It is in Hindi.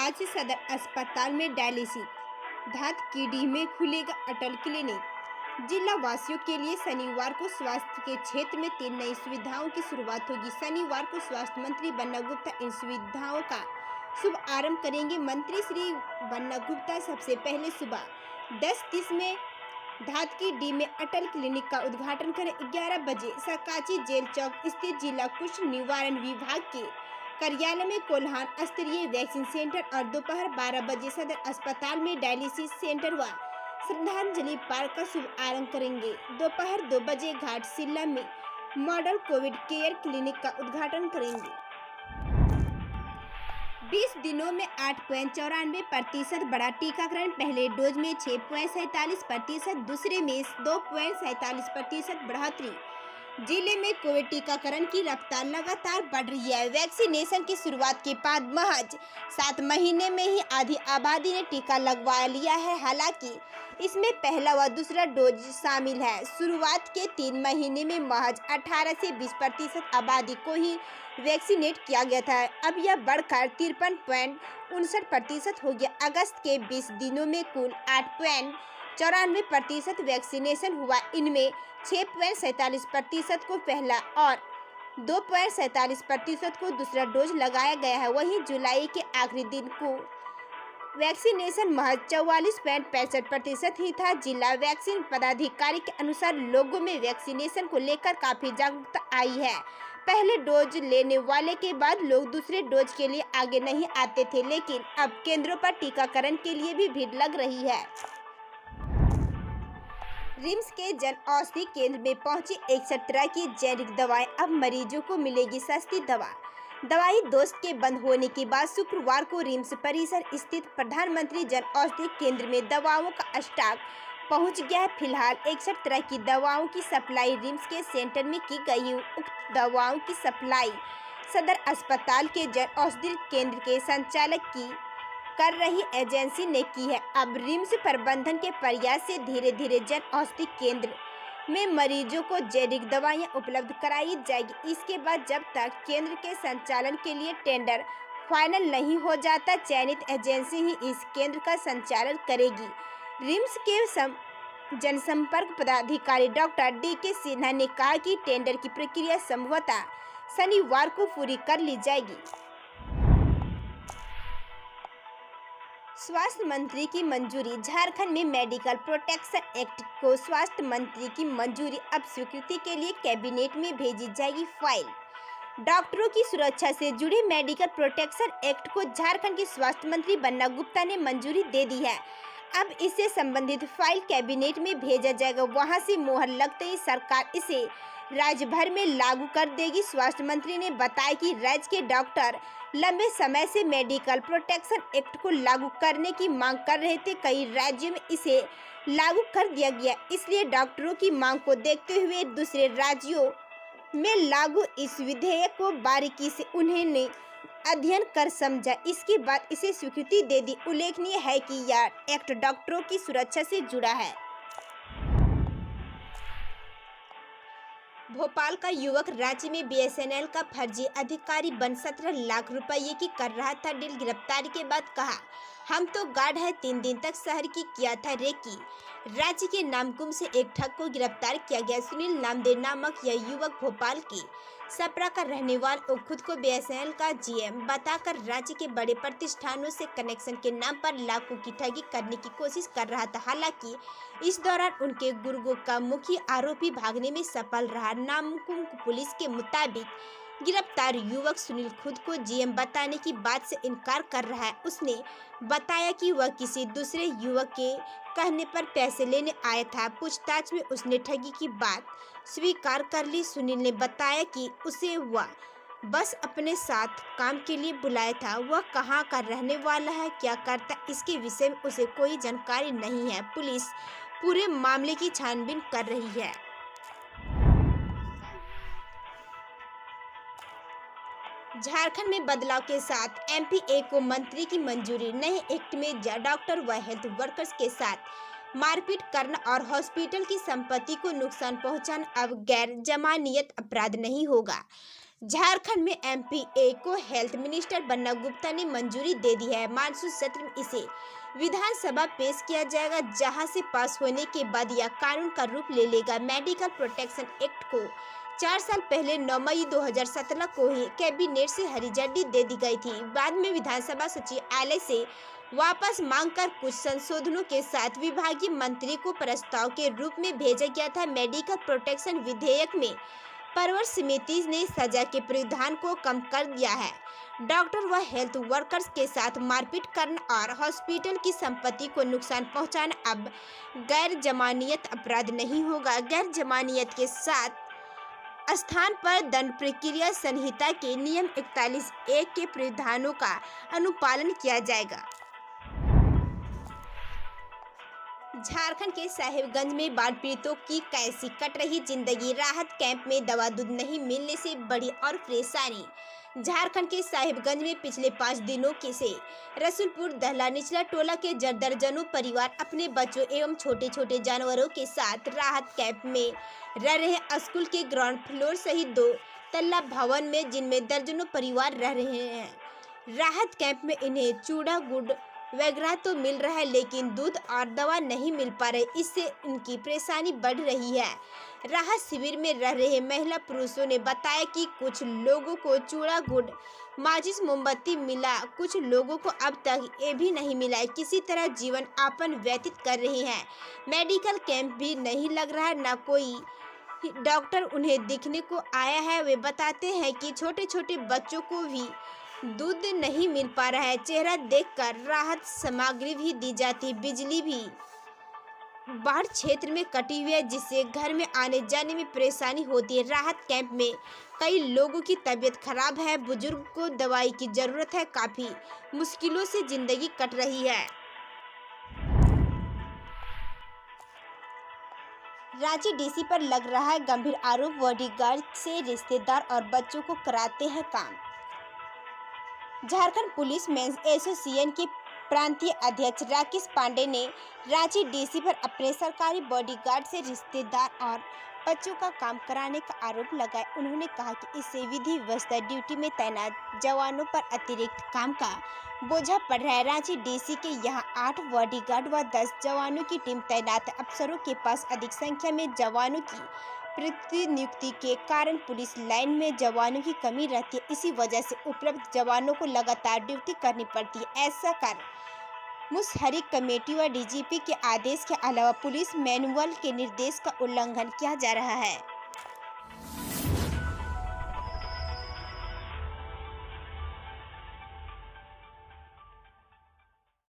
आज से सदर अस्पताल में डायलिसिस, धातकीडीह में खुलेगा अटल क्लिनिक। जिला वासियों के लिए शनिवार को स्वास्थ्य के क्षेत्र में 3 नई सुविधाओं की शुरुआत होगी। शनिवार को स्वास्थ्य मंत्री बन्ना गुप्ता इन सुविधाओं का शुभ आरंभ करेंगे। मंत्री श्री बन्ना गुप्ता सबसे पहले सुबह 10:30 में धातकीडीह में अटल क्लिनिक का उद्घाटन करें। 11 बजे सकाची जेल चौक स्थित जिला कुष्ठ निवारण विभाग के कार्यालय में कोल्हान स्तरीय वैक्सीन सेंटर और दोपहर 12 बजे सदर अस्पताल में डायलिसिस सेंटर व श्रद्धांजलि पार्क का शुभ आरंभ करेंगे। दोपहर 2 बजे घाटशिला में मॉडल कोविड केयर क्लिनिक का उद्घाटन करेंगे। 20 दिनों में 8.94% बढ़ा टीकाकरण। पहले डोज में 6.47%, दूसरे में 2.47% बढ़ोतरी। जिले में कोविड टीकाकरण की रफ्तार लगातार बढ़ रही है। वैक्सीनेशन की शुरुआत के बाद महज 7 महीने में ही आधी आबादी ने टीका लगवा लिया है। हालांकि इसमें पहला व दूसरा डोज शामिल है। शुरुआत के 3 महीने में महज 18 से 20% आबादी को ही वैक्सीनेट किया गया था। अब यह बढ़कर 53.59% हो गया। अगस्त के 20 दिनों में कुल 8.94% वैक्सीनेशन हुआ। इनमें 6.47% को पहला और 2.47% को दूसरा डोज लगाया गया है। वहीं जुलाई के आखिरी दिन को वैक्सीनेशन महज 44.65% ही था। जिला वैक्सीन पदाधिकारी के अनुसार लोगों में वैक्सीनेशन को लेकर काफी जागरूकता आई है। पहले डोज लेने वाले के बाद लोग दूसरे डोज के लिए आगे नहीं आते थे, लेकिन अब केंद्रों पर टीकाकरण के लिए भी भीड़ लग रही है। रिम्स के जन औषधि केंद्र में पहुंची 61 तरह की जेनेरिक दवाएं। अब मरीजों को मिलेगी सस्ती दवाई दोस्त के बंद होने के बाद शुक्रवार को रिम्स परिसर स्थित प्रधानमंत्री जन औषधि केंद्र में दवाओं का स्टॉक पहुंच गया है। फिलहाल 61 तरह की दवाओं की सप्लाई रिम्स के सेंटर में की गई। उक्त दवाओं की सप्लाई सदर अस्पताल के जन औषधि केंद्र के संचालक की कर रही एजेंसी ने की है। अब रिम्स प्रबंधन के प्रयास से धीरे धीरे जन औषधि केंद्र में मरीजों को जेनेरिक दवाइयां उपलब्ध कराई जाएगी। इसके बाद जब तक केंद्र के संचालन के लिए टेंडर फाइनल नहीं हो जाता, चयनित एजेंसी ही इस केंद्र का संचालन करेगी। रिम्स के जनसंपर्क पदाधिकारी डॉक्टर D.K. सिन्हा ने कहा कि टेंडर की प्रक्रिया संभवतः शनिवार को पूरी कर ली जाएगी। स्वास्थ्य मंत्री की मंजूरी। झारखंड में मेडिकल प्रोटेक्शन एक्ट को स्वास्थ्य मंत्री की मंजूरी। अब स्वीकृति के लिए कैबिनेट में भेजी जाएगी फाइल। डॉक्टरों की सुरक्षा से जुड़े मेडिकल प्रोटेक्शन एक्ट को झारखंड के स्वास्थ्य मंत्री बन्ना गुप्ता ने मंजूरी दे दी है। अब इससे संबंधित फाइल कैबिनेट में भेजा जाएगा। वहां से मोहर लगते ही सरकार इसे राज्य भर में लागू कर देगी। स्वास्थ्य मंत्री ने बताया कि राज्य के डॉक्टर लंबे समय से मेडिकल प्रोटेक्शन एक्ट को लागू करने की मांग कर रहे थे। कई राज्यों में इसे लागू कर दिया गया, इसलिए डॉक्टरों की मांग को देखते हुए दूसरे राज्यों में लागू इस विधेयक को बारीकी से उन्होंने अध्ययन कर समझा। इसके बाद इसे स्वीकृति दे दी। उल्लेखनीय है कि यह एक्ट डॉक्टरों की सुरक्षा से जुड़ा है। भोपाल का युवक राज्य में BSNL का फर्जी अधिकारी बन 17 लाख रुपये की कर रहा था डील। गिरफ्तारी के बाद कहा, हम तो गार्ड है। 3 दिन तक शहर की किया था रेकी। राज्य के नामकुम से एक ठग को गिरफ्तार किया गया। सुनील नामदेव नामक यह युवक भोपाल के सपरा का रहने वाला खुद को BSNL का GM बताकर राज्य के बड़े प्रतिष्ठानों से कनेक्शन के नाम पर लाखों की ठगी करने की कोशिश कर रहा था। हालांकि इस दौरान उनके गुर्गों का मुख्य आरोपी भागने में सफल रहा। नामकुम पुलिस के मुताबिक गिरफ्तार युवक सुनील खुद को GM बताने की बात से इनकार कर रहा है। उसने बताया कि वह किसी दूसरे युवक के कहने पर पैसे लेने आया था। पूछताछ में उसने ठगी की बात स्वीकार कर ली। सुनील ने बताया कि उसे वह बस अपने साथ काम के लिए बुलाया था। वह कहाँ का रहने वाला है, क्या करता, इसके विषय में उसे कोई जानकारी नहीं है। पुलिस पूरे मामले की छानबीन कर रही है। झारखंड में बदलाव के साथ MPA को मंत्री की मंजूरी। नए एक्ट में डॉक्टर व हेल्थ वर्कर्स के साथ मारपीट करना और हॉस्पिटल की संपत्ति को नुकसान पहुंचाना अब गैर जमानती अपराध नहीं होगा। झारखंड में एमपीए को हेल्थ मिनिस्टर बन्ना गुप्ता ने मंजूरी दे दी है। मानसून सत्र में इसे विधानसभा पेश किया जाएगा, जहां से पास होने के बाद यह कानून का रूप ले लेगा। मेडिकल प्रोटेक्शन एक्ट को 4 साल पहले 9 मई 2017 को ही कैबिनेट से हरी झंडी दे दी गई थी। बाद में विधानसभा सचिवालय से वापस मांगकर कुछ संशोधनों के साथ विभागीय मंत्री को प्रस्ताव के रूप में भेजा गया था। मेडिकल प्रोटेक्शन विधेयक में परवर समिति ने सजा के प्रावधान को कम कर दिया है। डॉक्टर व हेल्थ वर्कर्स के साथ मारपीट करना और हॉस्पिटल की संपत्ति को नुकसान पहुंचाना अब गैर जमानत अपराध नहीं होगा। गैर जमानत के साथ स्थान पर दंड प्रक्रिया संहिता के नियम 41(1) के प्रावधानों का अनुपालन किया जाएगा। झारखंड के साहिबगंज में बाढ़ पीड़ितों की कैसी कट रही जिंदगी। राहत कैंप में दवा दूध नहीं मिलने से बढ़ी और परेशानी। झारखंड के साहिबगंज में पिछले 5 दिनों के से रसूलपुर दहला निचला टोला के दर्जनों परिवार अपने बच्चों एवं छोटे छोटे जानवरों के साथ राहत कैंप में रह रहे। स्कूल के ग्राउंड फ्लोर सहित 2 तल्ला भवन में, जिनमें दर्जनों परिवार रह रहे हैं। राहत कैंप में इन्हें चूड़ा गुड़ वगैरह तो मिल रहा है, लेकिन दूध और दवा नहीं मिल पा रहे। इससे इनकी परेशानी बढ़ रही है। राहत शिविर में रह रहे महिला पुरुषों ने बताया कि कुछ लोगों को चूड़ा गुड़ माचिस मोमबत्ती मिला, कुछ लोगों को अब तक ये भी नहीं मिला। किसी तरह जीवन यापन व्यतीत कर रहे हैं। मेडिकल कैंप भी नहीं लग रहा, न कोई डॉक्टर उन्हें दिखने को आया है। वे बताते हैं कि छोटे छोटे बच्चों को भी दूध नहीं मिल पा रहा है। चेहरा देखकर राहत सामग्री भी दी जाती। बिजली भी बाढ़ क्षेत्र में कटी हुई है, जिससे घर में आने जाने में परेशानी होती है। राहत कैंप में कई लोगों की तबीयत खराब है। बुजुर्ग को दवाई की जरूरत है। काफी मुश्किलों से जिंदगी कट रही है। रांची डीसी पर लग रहा है गंभीर आरोप। बॉडीगार्ड से रिश्तेदार और बच्चों को कराते हैं काम। झारखंड पुलिस मेंस एसोसिएशन के प्रांतीय अध्यक्ष राकेश पांडे ने रांची डीसी पर अपने सरकारी बॉडीगार्ड से रिश्तेदार और बच्चों का काम कराने का आरोप लगाया। उन्होंने कहा कि इससे विधि व्यवस्था ड्यूटी में तैनात जवानों पर अतिरिक्त काम का बोझा पड़ रहा है। रांची डीसी के यहां 8 बॉडीगार्ड व 10 जवानों की टीम तैनात है। अफसरों के पास अधिक संख्या में जवानों की प्रतिनियुक्ति के कारण पुलिस लाइन में जवानों की कमी रहती है। इसी वजह से उपलब्ध जवानों को लगातार ड्यूटी करनी पड़ती है। ऐसा कर मुसहरी कमेटी व डीजीपी के आदेश के अलावा पुलिस मैनुअल के निर्देश का उल्लंघन किया जा रहा है।